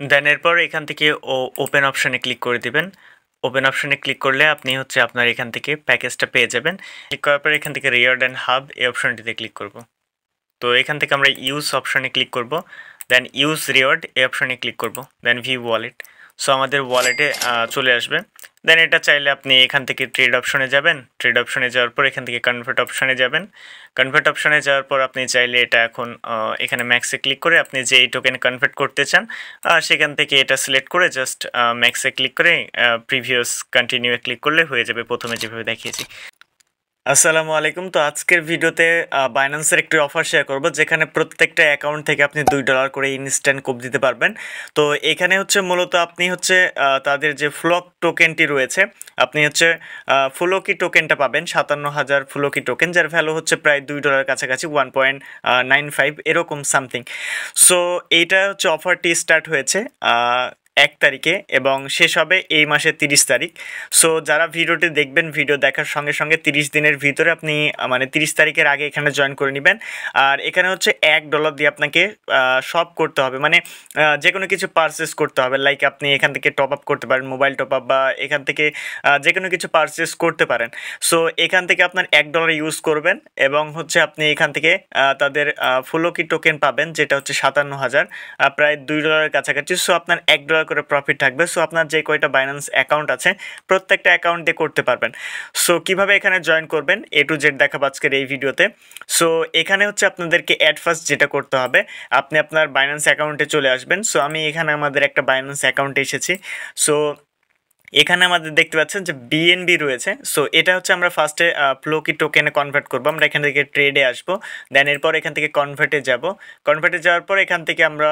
দেন এরপর এখান থেকে ওপেন অপশানে ক্লিক করে দিবেন। ওপেন অপশানে ক্লিক করলে আপনি হচ্ছে আপনার এখান থেকে প্যাকেজটা পেয়ে যাবেন। ক্লিক করার পর এখান থেকে রিওয়ার্ড অ্যান্ড হাব এই অপশানটিতে ক্লিক করব। তো এখান থেকে আমরা ইউজ অপশানে ক্লিক করব, দেন ইউজ রিওয়ার্ড এই অপশানে ক্লিক করব, দেন ভিউ ওয়ালেট। সো আমাদের ওয়ালেটে চলে আসবে। দেন এটা চাইলে আপনি এখান থেকে ট্রেড অপশনে যাবেন, ট্রেড অপশনে যাওয়ার পর এখান থেকে কনভার্ট অপশনে যাবেন। কনভার্ট অপশনে যাওয়ার পর আপনি চাইলে এটা এখন এখানে ম্যাক্সে ক্লিক করে আপনি যে এই টোকেন কনভার্ট করতে চান সেখান থেকে এটা সিলেক্ট করে জাস্ট ম্যাক্সে ক্লিক করে প্রিভিয়াস কন্টিনিউয়ে ক্লিক করলে হয়ে যাবে, প্রথমে যেভাবে দেখিয়েছি। আসসালামু আলাইকুম। তো আজকের ভিডিওতে বাইন্যান্সের একটি অফার শেয়ার করব, যেখানে প্রত্যেকটা অ্যাকাউন্ট থেকে আপনি $2 করে ইনস্ট্যান্ট কোপ দিতে পারবেন। তো এখানে হচ্ছে মূলত আপনি হচ্ছে তাদের যে ফ্লক টোকেনটি রয়েছে, আপনি হচ্ছে ফ্লোকি টোকেনটা পাবেন, 57,000 ফ্লোকি টোকেন, যার ভ্যালু হচ্ছে প্রায় $2 কাছাকাছি, 1.95 এরকম সামথিং। সো এইটা হচ্ছে অফারটি স্টার্ট হয়েছে 1 তারিখে এবং শেষ হবে এই মাসের 30 তারিখ। সো যারা ভিডিওটি দেখবেন, ভিডিও দেখার সঙ্গে সঙ্গে 30 দিনের ভিতরে আপনি মানে 30 তারিখের আগে এখানে জয়েন করে নেবেন। আর এখানে হচ্ছে $1 দিয়ে আপনাকে শপ করতে হবে, মানে যে কোনো কিছু পারচেস করতে হবে। লাইক আপনি এখান থেকে টপ আপ করতে পারেন, মোবাইল টপ আপ, বা এখান থেকে যে কোনো কিছু পারচেস করতে পারেন। সো এখান থেকে আপনার $1 ইউজ করবেন এবং হচ্ছে আপনি এখান থেকে তাদের ফ্লোকি টোকেন পাবেন, যেটা হচ্ছে 57,000, প্রায় $2 কাছাকাছি। সো আপনার $1 করে প্রফিট থাকবে। সো আপনার যে কয়টা বাইন্যান্স অ্যাকাউন্ট আছে প্রত্যেকটা অ্যাকাউন্ট দিয়ে করতে পারবেন। সো কিভাবে এখানে জয়েন করবেন A to Z দেখাবো আজকের এই ভিডিওতে। সো এখানে হচ্ছে আপনাদেরকে অ্যাট ফার্স্ট যেটা করতে হবে, আপনি আপনার বাইন্যান্স অ্যাকাউন্টে চলে আসবেন। সো আমি এখানে আমাদের একটা বাইন্যান্স অ্যাকাউন্টে এসেছি। সো এখানে আমাদের দেখতে পাচ্ছেন যে বিএনবি রয়েছে। সো এটা হচ্ছে আমরা ফার্স্টে ফ্লোকি টোকেনে কনভার্ট করবো। আমরা এখান থেকে ট্রেডে আসবো, দেন এরপর এখান থেকে কনভার্টে যাব। কনভার্টে যাওয়ার পর এখান থেকে আমরা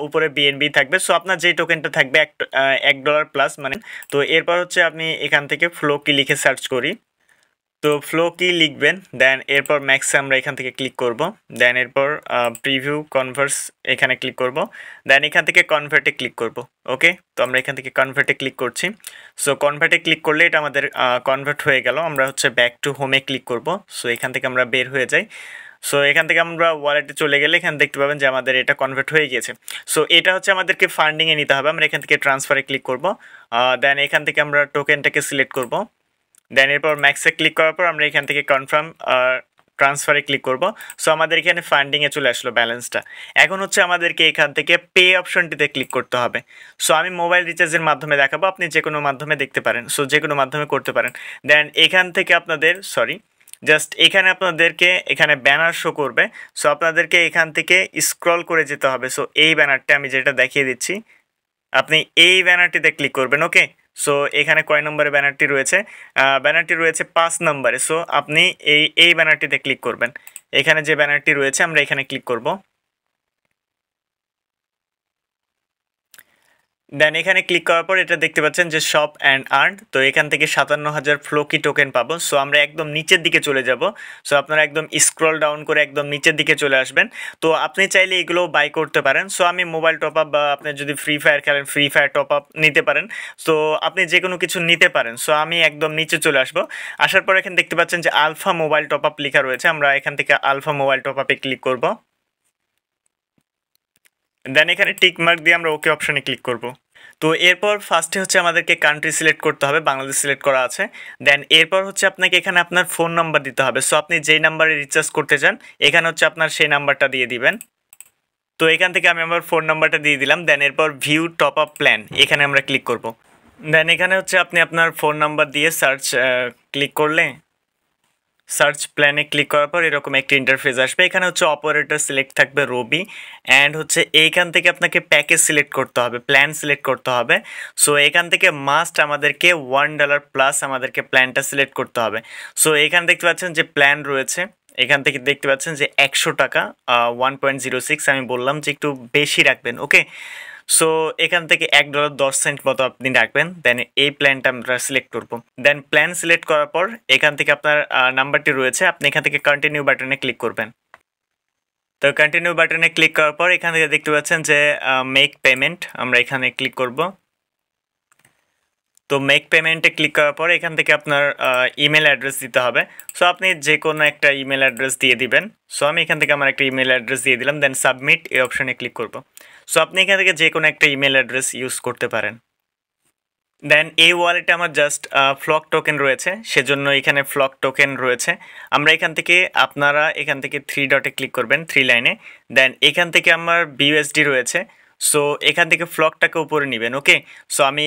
উপরে বিএনবি থাকবে। সো আপনার যেই টোকেনটা থাকবে $1 প্লাস, মানে তো এরপর হচ্ছে আমি এখান থেকে ফ্লোকি লিখে সার্চ করি। তো ফ্লোকি লিখবেন, দেন এরপর ম্যাক্সে আমরা এখান থেকে ক্লিক করব, দেন এরপর প্রিভিউ কনভার্স এখানে ক্লিক করব, দেন এখান থেকে কনভার্টে ক্লিক করব। ওকে, তো আমরা এখান থেকে কনভার্টে ক্লিক করছি। সো কনভার্টে ক্লিক করলে এটা আমাদের কনভার্ট হয়ে গেল। আমরা হচ্ছে ব্যাক টু হোমে ক্লিক করব। সো এখান থেকে আমরা বের হয়ে যাই। সো এখান থেকে আমরা ওয়ালেটে চলে গেলে এখানে দেখতে পাবেন যে আমাদের এটা কনভার্ট হয়ে গিয়েছে। সো এটা হচ্ছে আমাদেরকে ফান্ডিংয়ে নিতে হবে। আমরা এখান থেকে ট্রান্সফারে ক্লিক করব, দেন এখান থেকে আমরা টোকেনটাকে সিলেক্ট করব, দেন এরপর ম্যাক্সে ক্লিক করার পর আমরা এখান থেকে কনফার্ম ট্রান্সফারে ক্লিক করব। সো আমাদের এখানে ফান্ডিংয়ে চলে আসলো ব্যালেন্সটা। এখন হচ্ছে আমাদেরকে এখান থেকে পে অপশনটিতে ক্লিক করতে হবে। সো আমি মোবাইল রিচার্জের মাধ্যমে দেখাবো, আপনি যে কোনো মাধ্যমে দেখতে পারেন, সো যে কোনো মাধ্যমে করতে পারেন। দেন এখান থেকে আপনাদের জাস্ট এখানে আপনাদেরকে এখানে ব্যানার শো করবে। সো আপনাদেরকে এখান থেকে স্ক্রল করে যেতে হবে। সো এই ব্যানারটা আমি যেটা দেখিয়ে দিচ্ছি, আপনি এই ব্যানারটিতে ক্লিক করবেন। ওকে, সো এখানে কয় নম্বরে ব্যানারটি রয়েছে? ব্যানারটি রয়েছে 5 নম্বরে। সো আপনি এই ব্যানারটিতে ক্লিক করবেন। এখানে যে ব্যানারটি রয়েছে আমরা এখানে ক্লিক করব, দেন এখানে ক্লিক করার পর এটা দেখতে পাচ্ছেন যে শপ অ্যান্ড আর্ন। তো এখান থেকে 57,000 ফ্লোকি টোকেন পাবো। সো আমরা একদম নিচের দিকে চলে যাব। সো আপনারা একদম স্ক্রল ডাউন করে একদম নিচের দিকে চলে আসবেন। তো আপনি চাইলে এগুলো বাই করতে পারেন। সো আমি মোবাইল টপ আপ, বা আপনি যদি ফ্রি ফায়ার খেলেন ফ্রি ফায়ার টপ আপ নিতে পারেন। সো আপনি যে কোনো কিছু নিতে পারেন। সো আমি একদম নিচে চলে আসবো। আসার পর এখানে দেখতে পাচ্ছেন যে আলফা মোবাইল টপ আপ লেখা রয়েছে। আমরা এখান থেকে আলফা মোবাইল টপ আপে ক্লিক করব, দেন এখানে টিক মার্ক দিয়ে আমরা ওকে অপশানে ক্লিক করব। তো এরপর ফার্স্টে হচ্ছে আমাদেরকে কান্ট্রি সিলেক্ট করতে হবে, বাংলাদেশ সিলেক্ট করা আছে। দেন এরপর হচ্ছে আপনাকে এখানে আপনার ফোন নাম্বার দিতে হবে। সো আপনি যেই নাম্বারে রিচার্জ করতে চান এখানে হচ্ছে আপনার সেই নাম্বারটা দিয়ে দিবেন। তো এখান থেকে আমি আমার ফোন নাম্বারটা দিয়ে দিলাম। দেন এরপর ভিউ টপ আপ প্ল্যান এখানে আমরা ক্লিক করব। দেন এখানে হচ্ছে আপনি আপনার ফোন নাম্বার দিয়ে ক্লিক করলে সার্চ প্ল্যানে ক্লিক করার পর এরকম একটা ইন্টারফেস আসবে। এখানে হচ্ছে অপারেটর সিলেক্ট থাকবে রবি, অ্যান্ড হচ্ছে এইখান থেকে আপনাকে প্যাকেজ সিলেক্ট করতে হবে, প্ল্যান সিলেক্ট করতে হবে। সো এখান থেকে মাস্ট আমাদেরকে $1 প্লাস আমাদেরকে প্ল্যানটা সিলেক্ট করতে হবে। সো এখানে দেখতে পাচ্ছেন যে প্ল্যান রয়েছে, এখান থেকে দেখতে পাচ্ছেন যে 100 টাকা 1.06। আমি বললাম যে একটু বেশি রাখবেন। ওকে, সো এখান থেকে $1.10 মতো আপনি রাখবেন। দেন এই প্ল্যানটা আমরা সিলেক্ট করব। দেন প্ল্যান সিলেক্ট করার পর এখান থেকে আপনার নাম্বারটি রয়েছে, আপনি এখান থেকে কন্টিনিউ বাটনে ক্লিক করবেন। তো কন্টিনিউ বাটনে ক্লিক করার পর এখান থেকে দেখতে পাচ্ছেন যে মেক পেমেন্ট, আমরা এখানে ক্লিক করব। তো মেক পেমেন্টে ক্লিক করার পর এখান থেকে আপনার ইমেল অ্যাড্রেস দিতে হবে। সো আপনি যে কোনো একটা ইমেল অ্যাড্রেস দিয়ে দিবেন। সো আমি এখান থেকে আমার একটা ইমেল অ্যাড্রেস দিয়ে দিলাম, দেন সাবমিট এই অপশানে ক্লিক করব। সো আপনি এখান থেকে যে কোনো একটা ইমেল অ্যাড্রেস ইউজ করতে পারেন। দেন এই ওয়ালেটে আমার জাস্ট ফ্লক টোকেন রয়েছে, সেজন্য এখানে ফ্লক টোকেন রয়েছে। আমরা এখান থেকে আপনারা এখান থেকে 3 ডটে ক্লিক করবেন, 3 লাইনে। দেন এখান থেকে আমার বিউএসডি রয়েছে, সো এখান থেকে ফ্লকটাকে উপরে নেবেন। ওকে, সো আমি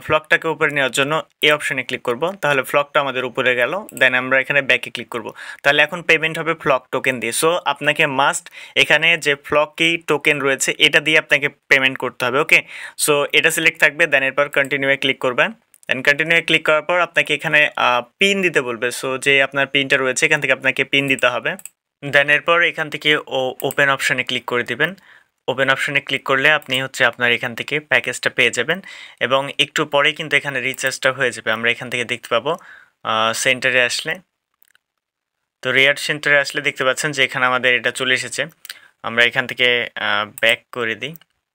ফ্লকটাকে উপরে নেওয়ার জন্য এই অপশানে ক্লিক করব, তাহলে ফ্লকটা আমাদের উপরে গেল। দেন আমরা এখানে ব্যাকে ক্লিক করব, তাহলে এখন পেমেন্ট হবে ফ্লক টোকেন দিয়ে। সো আপনাকে মাস্ট এখানে যে ফ্লকি টোকেন রয়েছে এটা দিয়ে আপনাকে পেমেন্ট করতে হবে। ওকে, সো এটা সিলেক্ট থাকবে। দেন এরপর কন্টিনিউয়ে ক্লিক করবেন। দেন কন্টিনিউয়ে ক্লিক করার পর আপনাকে এখানে পিন দিতে বলবে। সো যে আপনার পিনটা রয়েছে এখান থেকে আপনাকে পিন দিতে হবে। দেন এরপর এখান থেকে ওপেন অপশানে ক্লিক করে দিবেন। ওপেন অপশানে ক্লিক করলে আপনি হচ্ছে আপনার এখান থেকে প্যাকেজটা পেয়ে যাবেন এবং একটু পরেই কিন্তু এখানে রিচার্জটা হয়ে যাবে। আমরা এখান থেকে দেখতে পাবো সেন্টারে আসলে, তো রিয়ার্ড সেন্টারে আসলে দেখতে পাচ্ছেন যে এখানে আমাদের এটা চলে এসেছে। আমরা এখান থেকে ব্যাক করে দিই,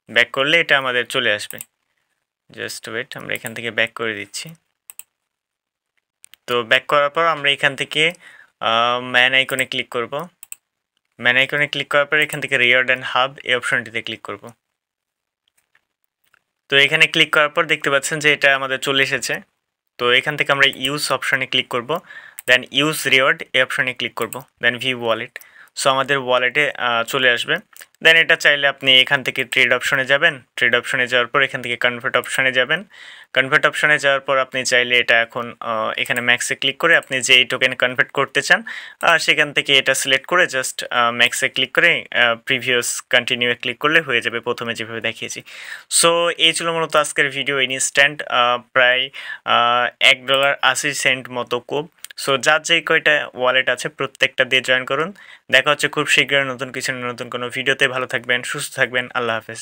ব্যাক করলে এটা আমাদের চলে আসবে। জাস্ট ওয়েট, আমরা এখান থেকে ব্যাক করে দিচ্ছি। তো ব্যাক করার পর আমরা এখান থেকে ম্যান আইকনে ক্লিক করব। ম্যান আইকনে ক্লিক করার পর এখান থেকে রিওয়ার্ড অ্যান্ড হাব এই অপশনটিতে ক্লিক করব। তো এখানে ক্লিক করার পর দেখতে পাচ্ছেন যে এটা আমাদের চলে এসেছে। তো এখান থেকে আমরা ইউজ অপশনে ক্লিক করব। দেন ইউজ রিওয়ার্ড এই অপশনে ক্লিক করব। দেন ভিউ ওয়ালেট, সো আমাদের ওয়ালেটে চলে আসবে। দেন এটা চাইলে আপনি এখান থেকে ট্রেড অপশনে যাবেন। ট্রেড অপশনে যাওয়ার পর এখান থেকে কনভার্ট অপশনে যাবেন। কনভার্ট অপশনে যাওয়ার পর আপনি চাইলে এটা এখন এখানে ম্যাক্সে ক্লিক করে আপনি যেই টোকেন কনভার্ট করতে চান সেখান থেকে এটা সিলেক্ট করে জাস্ট ম্যাক্সে ক্লিক করে প্রিভিয়াস কন্টিনিউয়ে ক্লিক করলে হয়ে যাবে, প্রথমে যেভাবে দেখিয়েছি। সো এই ছিল মূলত আজকের ভিডিও। ইনস্ট্যান্ট প্রায় $1.80 মতো কুব। সো যার যেই কয়টা ওয়ালেট আছে প্রত্যেকটা দিয়ে জয়েন করুন। দেখা হচ্ছে খুব শীঘ্রই নতুন কিছু নতুন কোনো ভিডিওতে। ভালো থাকবেন, সুস্থ থাকবেন, আল্লাহ হাফেজ।